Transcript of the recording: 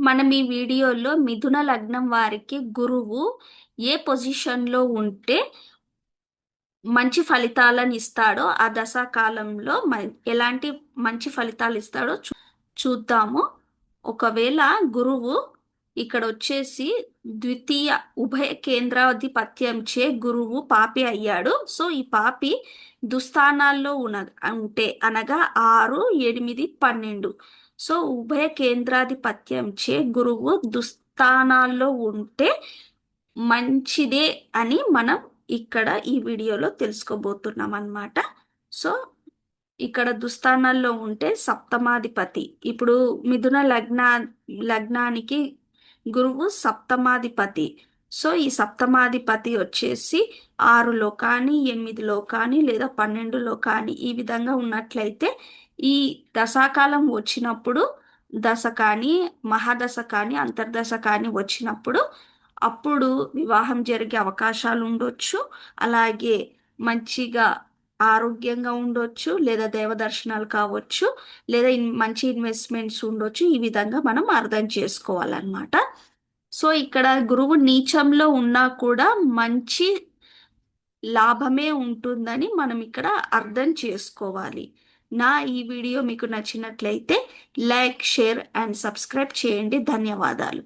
మనం ఈ వీడియోలో మిథున లగ్నం వారికి గురువు ఏ పొజిషన్లో ఉంటే మంచి ఫలితాలను ఇస్తాడో ఆ దశా కాలంలో ఎలాంటి మంచి ఫలితాలు ఇస్తాడో చూద్దాము. ఒకవేళ గురువు ఇక్కడ వచ్చేసి ద్వితీయ ఉభయ కేంద్రాధిపత్యంచే గురువు పాపి అయ్యాడు. సో ఈ పాపి దుస్థానాల్లో ఉంటే అనగా 6, 8, 12. సో ఉభయ కేంద్రాధిపత్యంచే గురువు దుస్థానాల్లో ఉంటే మంచిదే అని మనం ఇక్కడ ఈ వీడియోలో తెలుసుకోబోతున్నాం అన్నమాట. సో ఇక్కడ దుస్థానాల్లో ఉంటే సప్తమాధిపతి, ఇప్పుడు మిథున లగ్నానికి గురువు సప్తమాధిపతి. సో ఈ సప్తమాధిపతి వచ్చేసి 6లో కానీ 8లో కానీ లేదా 12లో కానీ ఈ విధంగా ఉన్నట్లయితే ఈ దశాకాలం వచ్చినప్పుడు, దశ కానీ మహాదశ కానీ అంతర్దశ కానీ వచ్చినప్పుడు అప్పుడు వివాహం జరిగే అవకాశాలు ఉండొచ్చు. అలాగే మంచిగా ఆరోగ్యంగా ఉండొచ్చు, లేదా దైవదర్శనాలు కావచ్చు, లేదా మంచి ఇన్వెస్ట్మెంట్స్ ఉండొచ్చు. ఈ విధంగా మనం అర్థం చేసుకోవాలన్నమాట. సో ఇక్కడ గురువు నీచంలో ఉన్నా కూడా మంచి లాభమే ఉంటుందని మనం ఇక్కడ అర్థం చేసుకోవాలి. నా ఈ వీడియో మీకు నచ్చినట్లయితే లైక్, షేర్ అండ్ సబ్స్క్రైబ్ చేయండి. ధన్యవాదాలు.